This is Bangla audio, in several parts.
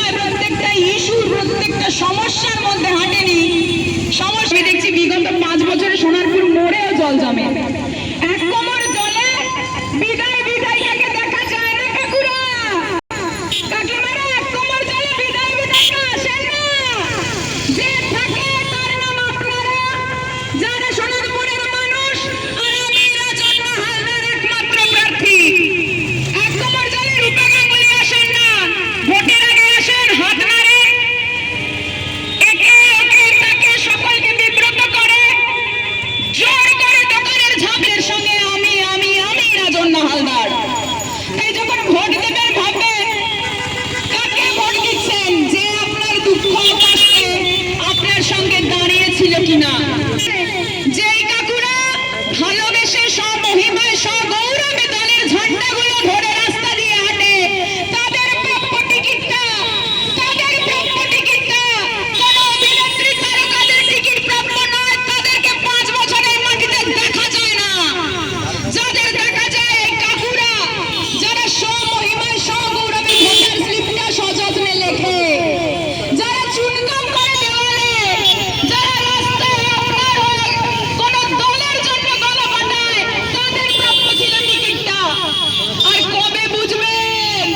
বিষয়, প্রত্যেকটা ইস্যু, প্রত্যেকটা সমস্যার মধ্যে হাঁটেনি। সমস্যা দেখছি বিগত 5 বছরে সোনারপুর মোড়েও জল জমে। এক কোমর জলে বিদায় বিধায়িকাকে দেখা যায় না কাকুরা। কাকিমারা এক কোমর জলে বিদায় বিধায়িকা আসেন না। যে থাকে তার নাম আপনারা, যারা সোনারপুরের মানুষ। আর আমি রাজন্য হালদার একমাত্র প্রার্থী। এক কোমর জলে রূপা গাঙ্গুলি আসেন না, ভোটের আগে আসেন হাত নাড়ে, একে একে তাকে সকলকে বিব্রত করে, জোর করে দোকানের ঝাঁপের সঙ্গে আমি রাজন্য হালদার। তাই যখন ভোট দেবেন ভাববেন কাকে ভোট দিচ্ছেন, যে আপনার দুঃখ কষ্টে আপনার সঙ্গে দাঁড়িয়েছিল কিনা। যেই কাকুরা ভালোবেসে স্বমহিমায় স্বগৌরবে দলের ঝান্ডাগুলো ধরে রাস্তা দিয়ে হাঁটে, তাদের প্রাপ্য টিকিটটা কোন অভিনেত্রী তারকাদের টিকিট প্রাপ্য নয়। তাদেরকে 5 বছরের মাটিতে দেখা যায় না। যাদের দেখা যায় এই কাকুরা, যারা স্বমহিমায় স্বগৌরবে ভোটার স্লিপটা সযত্নে লেখে, যারা চুনকাম করে দেওয়ালে, যারা রাস্তায় আপনার কোন দলের জন্য গলা ফাটায়, তাদের প্রাপ্য ছিল টিকিটটা। আর কবে বুঝবেন?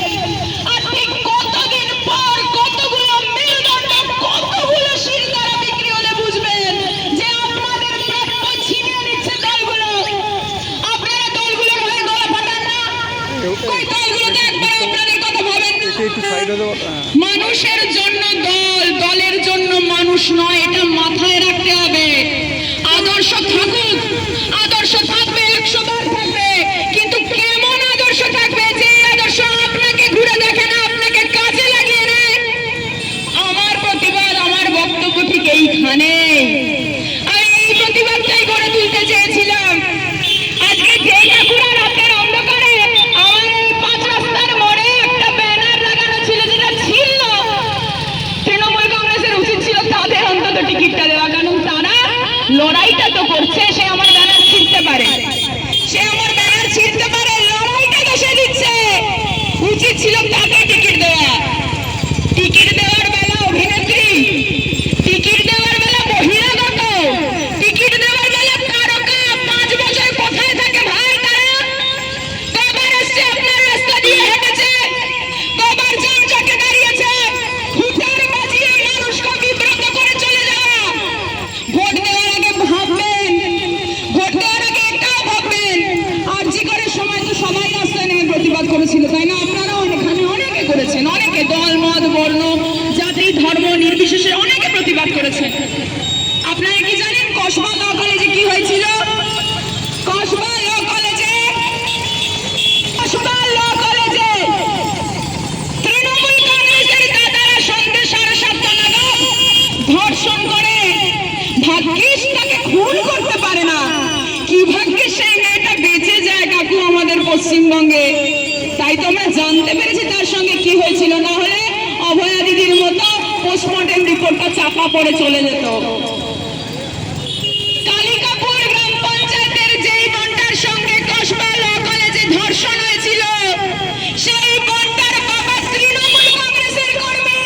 আর ঠিক কতদিন পর, কতগুলো মেরুদণ্ড, কতগুলো শিরদাঁড়া বিক্রি হলে বুঝবেন যে আপনাদের প্রাপ্য ছিনিয়ে নিচ্ছে দলগুলো। আপনারা দলগুলোর হয়ে গলা ফাটান না। ওই দলগুলোতে একবার আপনাদের কথা ভাবেন না। মানুষের জন্য দল, দলের জন্য মানুষ নয়, এটা মাথায় রাখতে হবে। আদর্শ থাকুক, আদর্শ থাকবে, 100 বার থাকবে, কিন্তু কেমন আদর্শ থাকবে যে আদর্শ আপনাকে ঘুরে দেখে না, আপনাকে কাজে লাগিয়ে নেয়। আমার প্রতিবাদ, আমার বক্তব্য ঠিক এইখানে। আমি এই প্রতিবাদটাই গড়ে তুলতে চেয়েছিলাম। আজকে যে কাকুরা রাতের অন্ধকারে আমার এই 5 রাস্তার মোড়ে একটা ব্যানার লাগানো ছিল, যেটা ছিল, তৃণমূল কংগ্রেসের উচিত ছিল তাদের অন্তত টিকিটটা দেওয়া, কারণ তারা লড়াইটা তো করছে। সে আমার ব্যানার ছিঁড়তে পারে, লড়াইটা তো সে দিচ্ছে, উচিত ছিল তাকে টিকিট দেওয়া। টিকিট দেওয়ার বেলা অভিনেত্রী, টিকিট দেওয়ার বেলা বহিরাগত, টিকিট দেওয়ার বেলা তারকা। 5 বছর কোথায় থাকে ভাই তারা? কবার এসছে আপনার রাস্তা দিয়ে হেঁটেছে? কবার জামচাকে দাঁড়িয়েছে? হুটার বাজিয়ে মানুষকে বিব্রত করে চলে যাওয়া। ভোট দেওয়ার আগে ভাববেন, ভোট দেওয়ার আগে এটাও ভাববেন, আরজি করার সময় তো সবাই রাস্তায় নেমে প্রতিবাদ করেছিল, তাই না? আপনারাও এখানে অনেকে করেছেন, অনেকে দল মত বর্ণ জাতি ধর্ম নির্বিশেষে অনেকে প্রতিবাদ করেছেন। আপনারা কি জানেন কসবা ল কলেজে কি হয়েছিল? কসবা ল কলেজে তৃণমূল কংগ্রেসের দাদারা সন্ধ্যে 7:30 নাগাদ ধর্ষণ করে, ভাগ্যিস তাকে খুন করতে পারে না। কি ভাগ্যে সেই মেয়েটা বেঁচে যায় কাকু আমাদের পশ্চিমবঙ্গে। তাই তো আমরা জানতে পেরেছি তার সঙ্গে কি হয়েছিল, না হলে অভয়া দিদির মতো পোস্টমর্টেম রিপোর্টটা চাপা পড়ে চলে যেত। কালিকাপুর গ্রাম পঞ্চায়েতের যেই বোনটার সঙ্গে কসবা ল কলেজে ধর্ষণ হয়েছিল, সেই বোনটার বাবা তৃণমূল কংগ্রেসের কর্মী।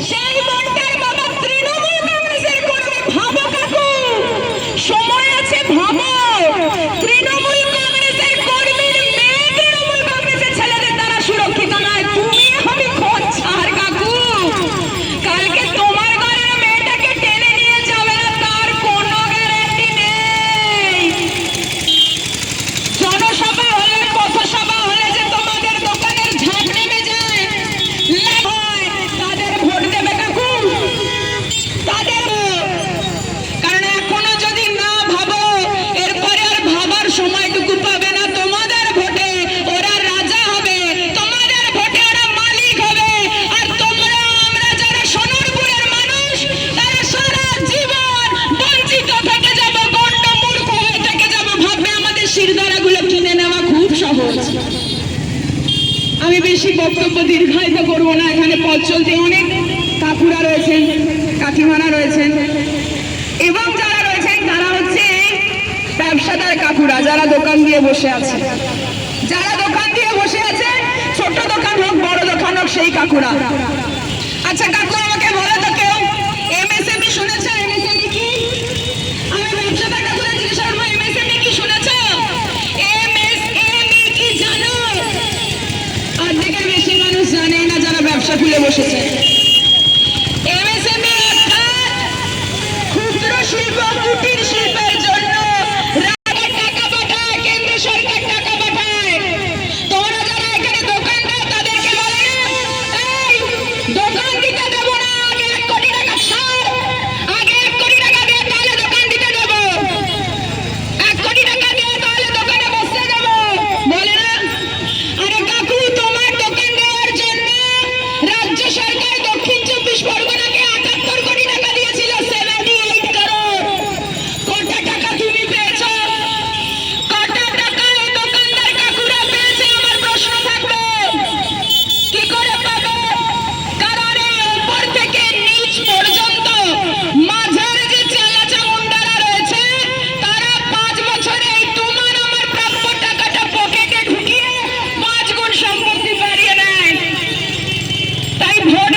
সেই বোনটার বাবা তৃণমূল কংগ্রেসের কর্মী। ভাবো কাকু, সময় আছে, ভাবো। তৃণমূল কংগ্রেসের কর্মীর মেয়ে তৃণমূল কংগ্রেসের ছেলেদের দ্বারা সুরক্ষিত নয়। তুমি আমি খোঁজ ছাড় কাকু, কালকে তোমার ঘরের মেয়েটাকে টেনে নিয়ে যাবে না, তার কোনো গ্যারান্টি নেই। জনসভা হলে, পথসভা হলে যে তোমাদের দোকানের ঝাঁপ নেমে যায়, তাদের ভোট দেবে কাকু, তাদের। কারণ এখনো যদি না ভাবো, এরপরে আর ভাবার সময়টুকু পাবে না। তোমাদের ভোটে ওরা রাজা হবে, তোমাদের ভোটে ওরা মালিক হবে। আর তোমরা, আমরা যারা সোনারপুরের মানুষ, তারা সারা জীবন বঞ্চিত থেকে যাব, গণ্ড মূর্খ হয়ে থেকে যাব। ভাববে আমাদের শিরদাঁড়াগুলো কিনে নেওয়া খুব সহজ। আমি বেশি বক্তব্য দীর্ঘায়িত করবো না। এখানে পথ চলতে অনেক কাকুরা রয়েছেন, কাকিমারা রয়েছেন, এবং যারা রয়েছেন তারা হচ্ছে ব্যবসাদার কাকুরা, যারা দোকান দিয়ে বসে আছে, ছোট দোকান হোক বড় দোকান হোক, সেই কাকুরা। আচ্ছা কাকু আমাকে বলো তো কেউ এমএসএমই শুনেছো? এমএসএমই কি? আমি ব্যবসাটা কাকুরা জিজ্ঞেস করবো এমএসএমই কি শুনেছো? এমএসএমই কি জানো? অর্ধেকের বেশি মানুষ জানেই না যারা ব্যবসা খুলে বসেছে। এমএসএমই অর্থাৎ ক্ষুদ্র শিল্প কুটির শিল্পের জন্য রাজ্য টাকা পাঠায়, কেন্দ্র সরকার টাকা পাঠায়। তোমরা যারা এখানে দোকান দাও তাদেরকে বলে না, এই দোকান দিতে দেবো না, আগে 1 কোটি টাকা ছাড়, আগে 1 কোটি টাকা দিয়ে তাহলে দোকান দিতে দেবো, 1 কোটি টাকা দিয়ে তাহলে দোকানে বসতে দেবো, বলে না? আরে কাকু তোমার দোকান দেওয়ার জন্য রাজ্য সরকার দক্ষিণ 24 পরগনাকে 78 কোটি টাকা দিয়েছিল, 78 করোড়। কত টাকা তুমি পেয়েছো? কত টাকা এই দোকানদার কাকুরা পেয়েছে? আমার প্রশ্ন থাকবে, কি করে পাবে? কারণ এই উপর থেকে নিচ পর্যন্ত মাঝের যে চালাচামুন্ডারা রয়েছে তারা 5 বছরে এই তোমার আমার প্রাপ্য টাকাটা পকেটে ঢুকিয়ে 5 গুণ সম্পত্তি বাড়িয়ে নেয়। তাই ভোট